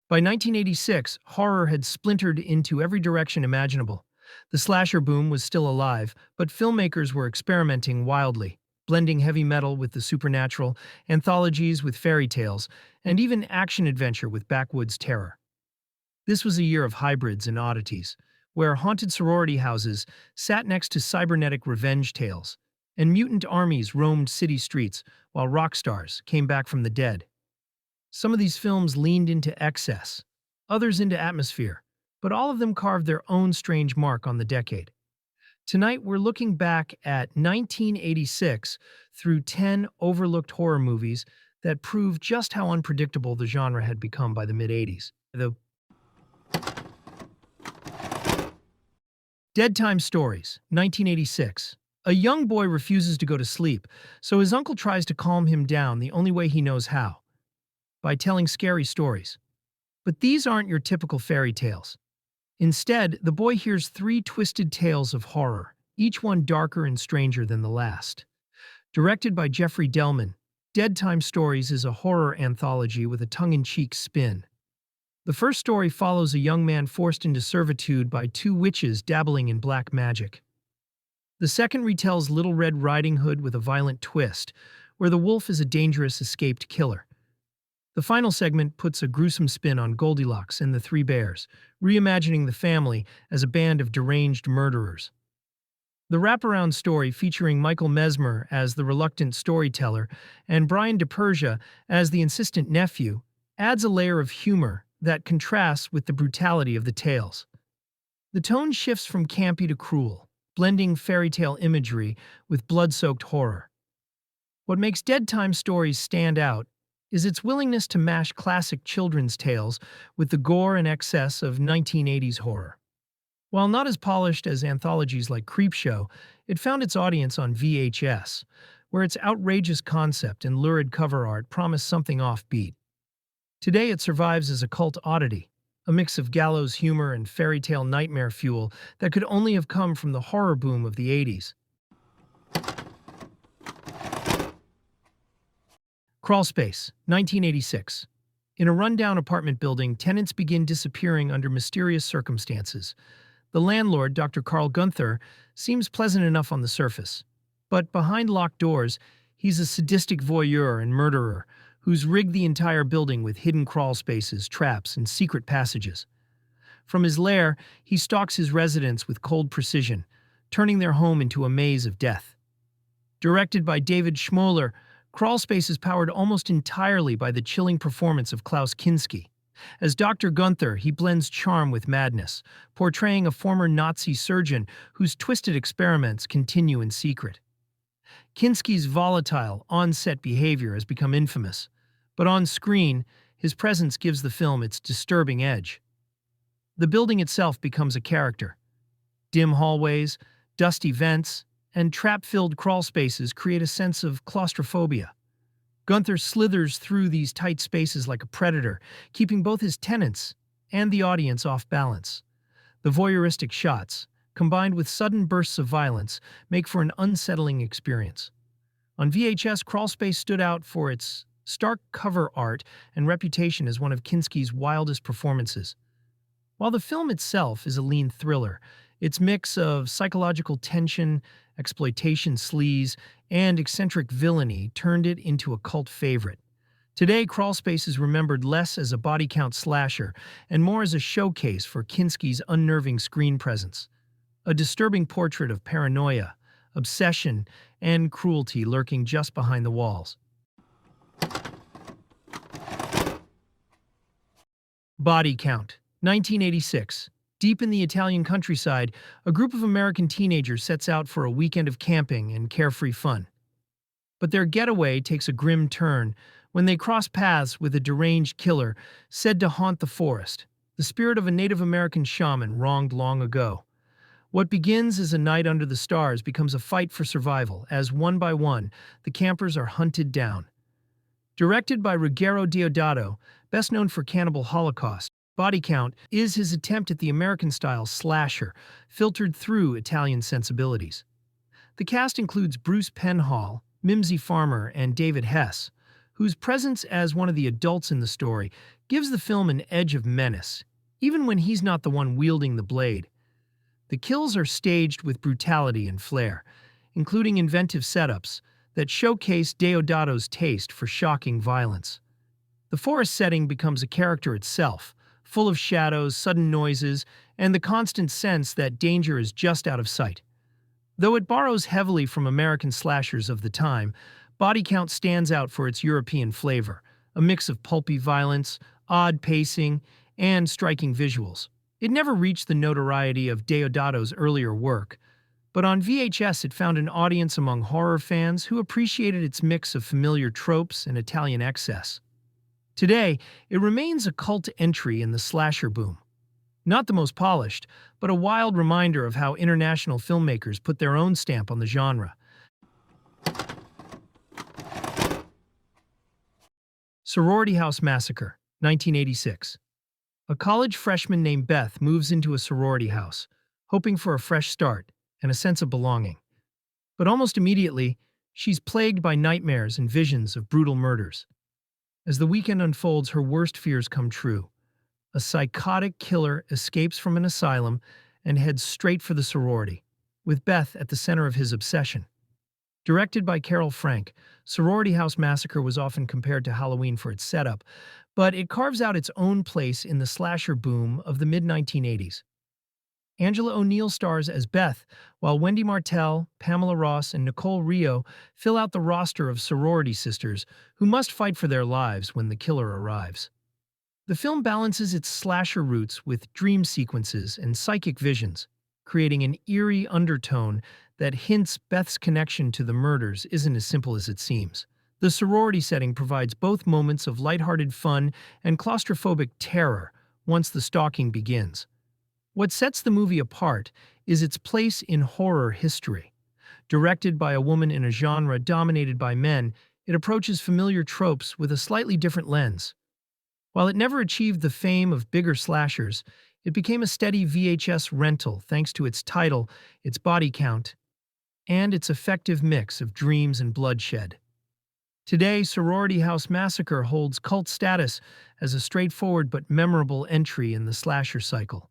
By 1986, horror had splintered into every direction imaginable. The slasher boom was still alive, but filmmakers were experimenting wildly, blending heavy metal with the supernatural, anthologies with fairy tales, and even action-adventure with backwoods terror. This was a year of hybrids and oddities, where haunted sorority houses sat next to cybernetic revenge tales, and mutant armies roamed city streets while rock stars came back from the dead. Some of these films leaned into excess, others into atmosphere, but all of them carved their own strange mark on the decade. Tonight, we're looking back at 1986 through 10 overlooked horror movies that prove just how unpredictable the genre had become by the mid-80s. The Deadtime Stories, 1986. A young boy refuses to go to sleep, so his uncle tries to calm him down the only way he knows how, by telling scary stories. But these aren't your typical fairy tales. Instead, the boy hears three twisted tales of horror, each one darker and stranger than the last. Directed by Jeffrey Dellman, Deadtime Stories is a horror anthology with a tongue-in-cheek spin. The first story follows a young man forced into servitude by two witches dabbling in black magic. The second retells Little Red Riding Hood with a violent twist, where the wolf is a dangerous escaped killer. The final segment puts a gruesome spin on Goldilocks and the Three Bears, reimagining the family as a band of deranged murderers. The wraparound story, featuring Michael Mesmer as the reluctant storyteller and Brian DePersia as the insistent nephew, adds a layer of humor that contrasts with the brutality of the tales. The tone shifts from campy to cruel, blending fairy tale imagery with blood-soaked horror. What makes Deadtime Stories stand out is its willingness to mash classic children's tales with the gore and excess of 1980s horror. While not as polished as anthologies like Creepshow, it found its audience on VHS, where its outrageous concept and lurid cover art promised something offbeat. Today it survives as a cult oddity, a mix of gallows humor and fairy tale nightmare fuel that could only have come from the horror boom of the 80s. Crawlspace, 1986. In a rundown apartment building, tenants begin disappearing under mysterious circumstances. The landlord, Dr. Carl Gunther, seems pleasant enough on the surface. But behind locked doors, he's a sadistic voyeur and murderer who's rigged the entire building with hidden crawl spaces, traps, and secret passages. From his lair, he stalks his residents with cold precision, turning their home into a maze of death. Directed by David Schmoller, Crawlspace is powered almost entirely by the chilling performance of Klaus Kinski. As Dr. Gunther, he blends charm with madness, portraying a former Nazi surgeon whose twisted experiments continue in secret. Kinski's volatile, on-set behavior has become infamous, but on screen, his presence gives the film its disturbing edge. The building itself becomes a character. Dim hallways, dusty vents, and trap-filled crawl spaces create a sense of claustrophobia. Gunther slithers through these tight spaces like a predator, keeping both his tenants and the audience off balance. The voyeuristic shots, combined with sudden bursts of violence, make for an unsettling experience. On VHS, Crawlspace stood out for its stark cover art and reputation as one of Kinski's wildest performances. While the film itself is a lean thriller, its mix of psychological tension, exploitation sleaze, and eccentric villainy turned it into a cult favorite. Today, Crawlspace is remembered less as a body count slasher and more as a showcase for Kinski's unnerving screen presence. A disturbing portrait of paranoia, obsession, and cruelty lurking just behind the walls. Body Count, 1986. Deep in the Italian countryside, a group of American teenagers sets out for a weekend of camping and carefree fun. But their getaway takes a grim turn when they cross paths with a deranged killer said to haunt the forest, the spirit of a Native American shaman wronged long ago. What begins as a night under the stars becomes a fight for survival as, one by one, the campers are hunted down. Directed by Ruggero Deodato, best known for Cannibal Holocaust, Body Count is his attempt at the American-style slasher, filtered through Italian sensibilities. The cast includes Bruce Penhall, Mimsy Farmer, and David Hess, whose presence as one of the adults in the story gives the film an edge of menace, even when he's not the one wielding the blade. The kills are staged with brutality and flair, including inventive setups that showcase Deodato's taste for shocking violence. The forest setting becomes a character itself, full of shadows, sudden noises, and the constant sense that danger is just out of sight. Though it borrows heavily from American slashers of the time, Body Count stands out for its European flavor, a mix of pulpy violence, odd pacing, and striking visuals. It never reached the notoriety of Deodato's earlier work, but on VHS it found an audience among horror fans who appreciated its mix of familiar tropes and Italian excess. Today, it remains a cult entry in the slasher boom. Not the most polished, but a wild reminder of how international filmmakers put their own stamp on the genre. Sorority House Massacre, 1986. A college freshman named Beth moves into a sorority house, hoping for a fresh start and a sense of belonging. But almost immediately, she's plagued by nightmares and visions of brutal murders. As the weekend unfolds, her worst fears come true. A psychotic killer escapes from an asylum and heads straight for the sorority, with Beth at the center of his obsession. Directed by Carol Frank, Sorority House Massacre was often compared to Halloween for its setup, but it carves out its own place in the slasher boom of the mid-1980s. Angela O'Neill stars as Beth, while Wendy Martell, Pamela Ross, and Nicole Rio fill out the roster of sorority sisters who must fight for their lives when the killer arrives. The film balances its slasher roots with dream sequences and psychic visions, creating an eerie undertone that hints Beth's connection to the murders isn't as simple as it seems. The sorority setting provides both moments of lighthearted fun and claustrophobic terror once the stalking begins. What sets the movie apart is its place in horror history. Directed by a woman in a genre dominated by men, it approaches familiar tropes with a slightly different lens. While it never achieved the fame of bigger slashers, it became a steady VHS rental thanks to its title, its body count, and its effective mix of dreams and bloodshed. Today, Sorority House Massacre holds cult status as a straightforward but memorable entry in the slasher cycle,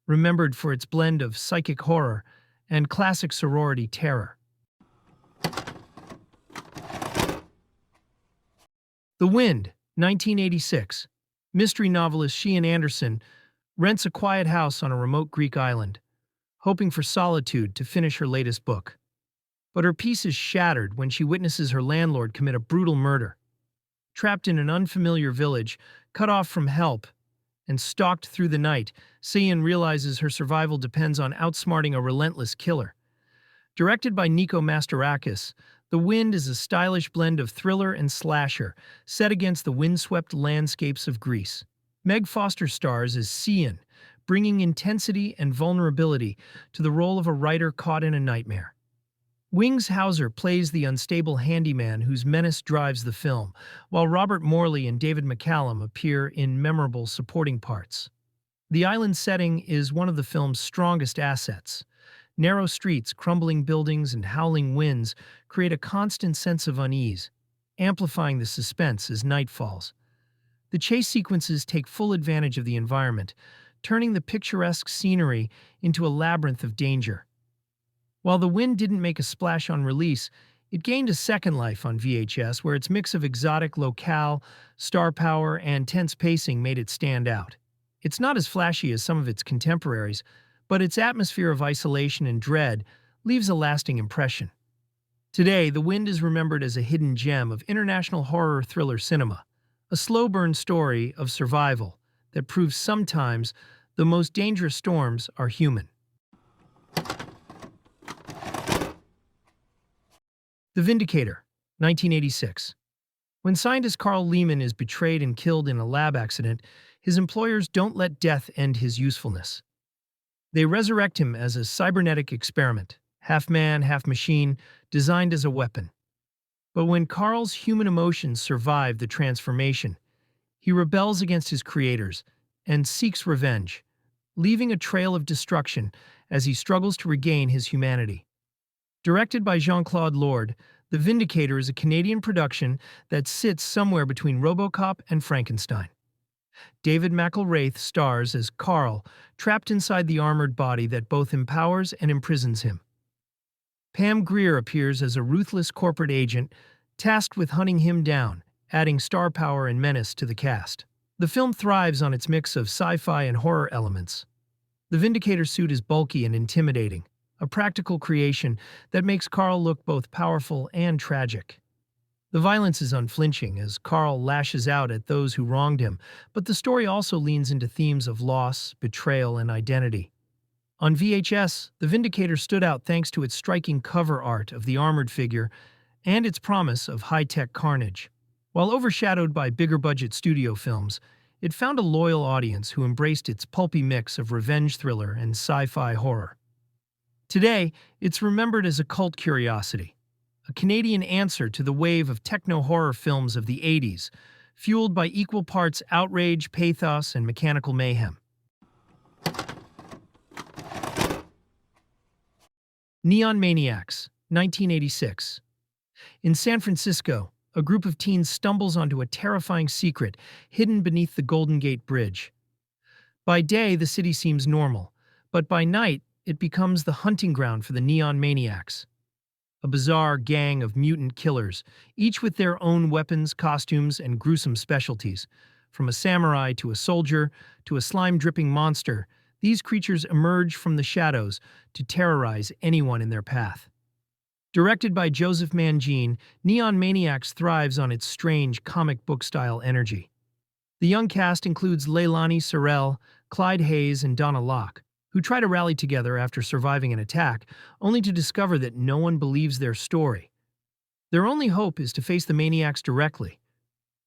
remembered for its blend of psychic horror and classic sorority terror. The Wind, 1986. Mystery novelist Sheehan Anderson rents a quiet house on a remote Greek island, hoping for solitude to finish her latest book. But her peace is shattered when she witnesses her landlord commit a brutal murder. Trapped in an unfamiliar village, cut off from help, and stalked through the night, Sheehan realizes her survival depends on outsmarting a relentless killer. Directed by Nico Mastorakis, The Wind is a stylish blend of thriller and slasher, set against the windswept landscapes of Greece. Meg Foster stars as Sheehan, bringing intensity and vulnerability to the role of a writer caught in a nightmare. Wings Hauser plays the unstable handyman whose menace drives the film, while Robert Morley and David McCallum appear in memorable supporting parts. The island setting is one of the film's strongest assets. Narrow streets, crumbling buildings, and howling winds create a constant sense of unease, amplifying the suspense as night falls. The chase sequences take full advantage of the environment, turning the picturesque scenery into a labyrinth of danger. While The Wind didn't make a splash on release, it gained a second life on VHS where its mix of exotic locale, star power, and tense pacing made it stand out. It's not as flashy as some of its contemporaries, but its atmosphere of isolation and dread leaves a lasting impression. Today, The Wind is remembered as a hidden gem of international horror thriller cinema, a slow-burn story of survival that proves sometimes the most dangerous storms are human. The Vindicator, 1986. When scientist Carl Lehman is betrayed and killed in a lab accident, his employers don't let death end his usefulness. They resurrect him as a cybernetic experiment, half man, half machine, designed as a weapon. But when Carl's human emotions survive the transformation, he rebels against his creators and seeks revenge, leaving a trail of destruction as he struggles to regain his humanity. Directed by Jean-Claude Lord, The Vindicator is a Canadian production that sits somewhere between RoboCop and Frankenstein. David McElwraith stars as Carl, trapped inside the armored body that both empowers and imprisons him. Pam Grier appears as a ruthless corporate agent tasked with hunting him down, adding star power and menace to the cast. The film thrives on its mix of sci-fi and horror elements. The Vindicator suit is bulky and intimidating, a practical creation that makes Carl look both powerful and tragic. The violence is unflinching as Carl lashes out at those who wronged him, but the story also leans into themes of loss, betrayal, and identity. On VHS, The Vindicator stood out thanks to its striking cover art of the armored figure and its promise of high-tech carnage. While overshadowed by bigger-budget studio films, it found a loyal audience who embraced its pulpy mix of revenge thriller and sci-fi horror. Today, it's remembered as a cult curiosity, a Canadian answer to the wave of techno-horror films of the 80s, fueled by equal parts outrage, pathos, and mechanical mayhem. Neon Maniacs, 1986. In San Francisco, a group of teens stumbles onto a terrifying secret hidden beneath the Golden Gate Bridge. By day, the city seems normal, but by night, it becomes the hunting ground for the Neon Maniacs, a bizarre gang of mutant killers, each with their own weapons, costumes, and gruesome specialties. From a samurai to a soldier to a slime-dripping monster, these creatures emerge from the shadows to terrorize anyone in their path. Directed by Joseph Mangine, Neon Maniacs thrives on its strange comic book-style energy. The young cast includes Leilani Sorrell, Clyde Hayes, and Donna Locke, who try to rally together after surviving an attack, only to discover that no one believes their story. Their only hope is to face the Maniacs directly,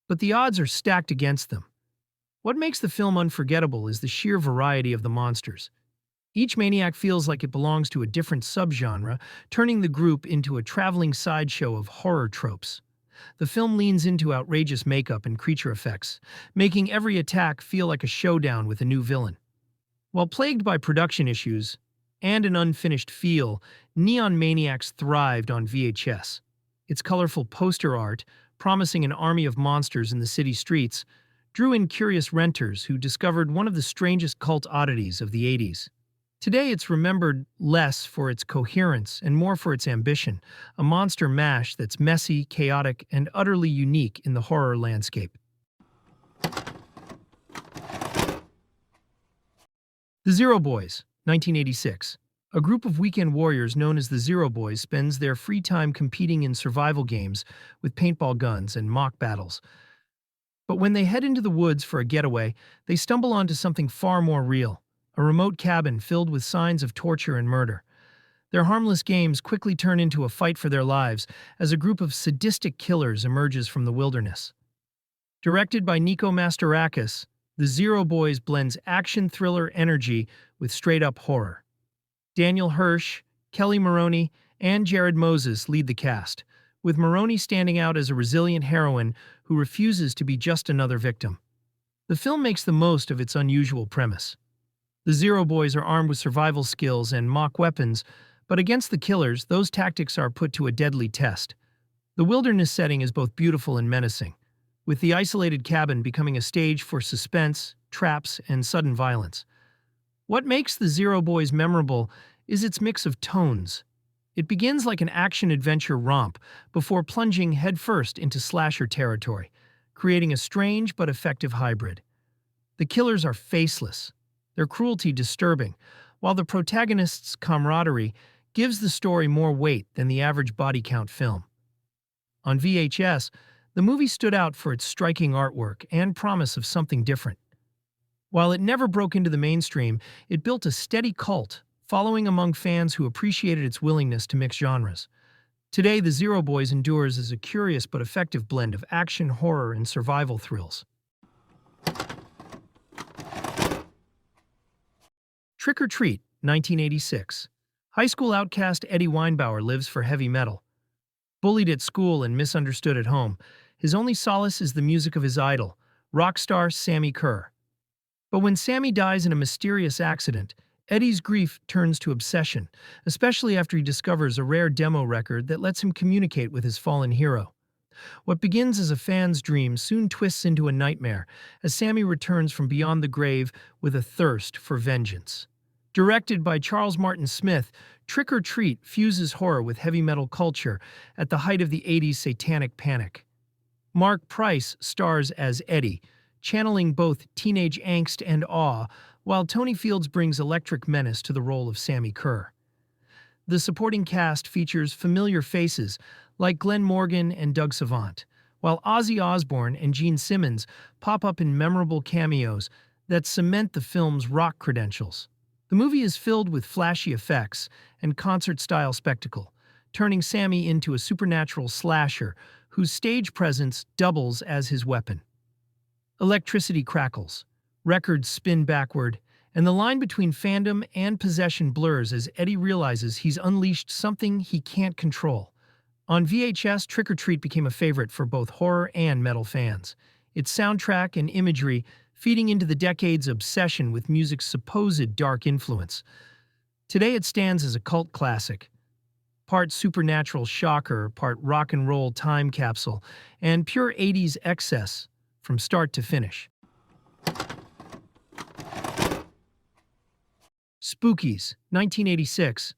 but the odds are stacked against them. What makes the film unforgettable is the sheer variety of the monsters. Each Maniac feels like it belongs to a different subgenre, turning the group into a traveling sideshow of horror tropes. The film leans into outrageous makeup and creature effects, making every attack feel like a showdown with a new villain. While plagued by production issues and an unfinished feel, Neon Maniacs thrived on VHS. Its colorful poster art, promising an army of monsters in the city streets, drew in curious renters who discovered one of the strangest cult oddities of the 80s. Today it's remembered less for its coherence and more for its ambition, a monster mash that's messy, chaotic, and utterly unique in the horror landscape. The Zero Boys, 1986. A group of weekend warriors known as the Zero Boys spends their free time competing in survival games with paintball guns and mock battles. But when they head into the woods for a getaway, they stumble onto something far more real, a remote cabin filled with signs of torture and murder. Their harmless games quickly turn into a fight for their lives as a group of sadistic killers emerges from the wilderness. Directed by Nico Mastorakis, The Zero Boys blends action thriller energy with straight-up horror. Daniel Hirsch, Kelly Maroney, and Jared Moses lead the cast, with Maroney standing out as a resilient heroine who refuses to be just another victim. The film makes the most of its unusual premise. The Zero Boys are armed with survival skills and mock weapons, but against the killers, those tactics are put to a deadly test. The wilderness setting is both beautiful and menacing, with the isolated cabin becoming a stage for suspense, traps, and sudden violence. What makes The Zero Boys memorable is its mix of tones. It begins like an action-adventure romp before plunging headfirst into slasher territory, creating a strange but effective hybrid. The killers are faceless, their cruelty disturbing, while the protagonist's camaraderie gives the story more weight than the average body count film. On VHS, the movie stood out for its striking artwork and promise of something different. While it never broke into the mainstream, it built a steady cult, following among fans who appreciated its willingness to mix genres. Today, The Zero Boys endures as a curious but effective blend of action, horror, and survival thrills. Trick or Treat, 1986. High school outcast Eddie Weinbauer lives for heavy metal. Bullied at school and misunderstood at home, his only solace is the music of his idol, rock star Sammy Kerr. But when Sammy dies in a mysterious accident, Eddie's grief turns to obsession, especially after he discovers a rare demo record that lets him communicate with his fallen hero. What begins as a fan's dream soon twists into a nightmare as Sammy returns from beyond the grave with a thirst for vengeance. Directed by Charles Martin Smith, Trick or Treat fuses horror with heavy metal culture at the height of the 80s satanic panic. Mark Price stars as Eddie, channeling both teenage angst and awe, while Tony Fields brings electric menace to the role of Sammy Kerr. The supporting cast features familiar faces like Glenn Morgan and Doug Savant, while Ozzy Osbourne and Gene Simmons pop up in memorable cameos that cement the film's rock credentials. The movie is filled with flashy effects and concert-style spectacle, turning Sammy into a supernatural slasher whose stage presence doubles as his weapon. Electricity crackles, records spin backward, and the line between fandom and possession blurs as Eddie realizes he's unleashed something he can't control. On VHS, Trick or Treat became a favorite for both horror and metal fans, its soundtrack and imagery feeding into the decade's obsession with music's supposed dark influence. Today it stands as a cult classic, part supernatural shocker, part rock and roll time capsule, and pure 80s excess from start to finish. Spookies, 1986.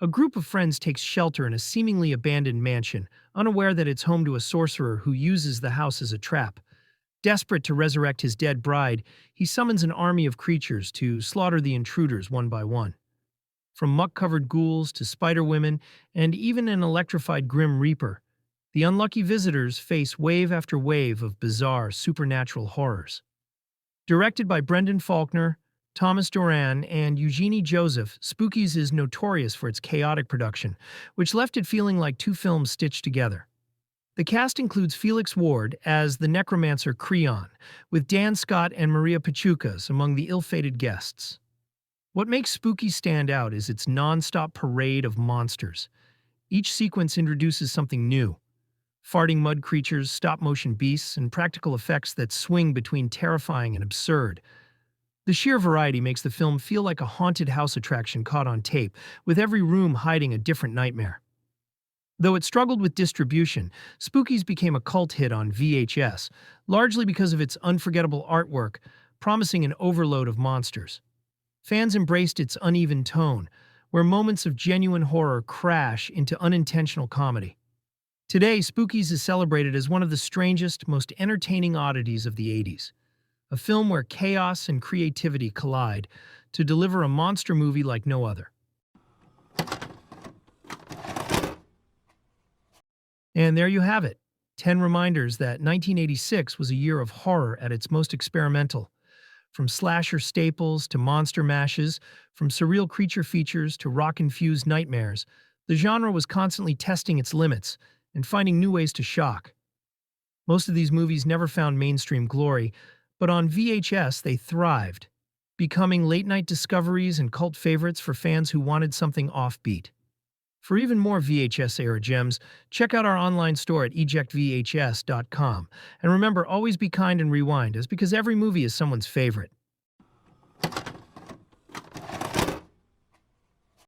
A group of friends takes shelter in a seemingly abandoned mansion, unaware that it's home to a sorcerer who uses the house as a trap. Desperate to resurrect his dead bride, he summons an army of creatures to slaughter the intruders one by one. From muck-covered ghouls to spider-women and even an electrified Grim Reaper, the unlucky visitors face wave after wave of bizarre supernatural horrors. Directed by Brendan Faulkner, Thomas Doran, and Eugenie Joseph, Spookies is notorious for its chaotic production, which left it feeling like two films stitched together. The cast includes Felix Ward as the necromancer Creon, with Dan Scott and Maria Pachucas among the ill-fated guests. What makes Spookies stand out is its non-stop parade of monsters. Each sequence introduces something new: farting mud creatures, stop-motion beasts, and practical effects that swing between terrifying and absurd. The sheer variety makes the film feel like a haunted house attraction caught on tape, with every room hiding a different nightmare. Though it struggled with distribution, Spookies became a cult hit on VHS, largely because of its unforgettable artwork, promising an overload of monsters. Fans embraced its uneven tone, where moments of genuine horror crash into unintentional comedy. Today, Spookies is celebrated as one of the strangest, most entertaining oddities of the 80s. A film where chaos and creativity collide to deliver a monster movie like no other. And there you have it, 10 reminders that 1986 was a year of horror at its most experimental. From slasher staples to monster mashes, from surreal creature features to rock-infused nightmares, the genre was constantly testing its limits and finding new ways to shock. Most of these movies never found mainstream glory, but on VHS they thrived, becoming late-night discoveries and cult favorites for fans who wanted something offbeat. For even more VHS-era gems, check out our online store at ejectvhs.com. And remember, always be kind and rewind, as because every movie is someone's favorite.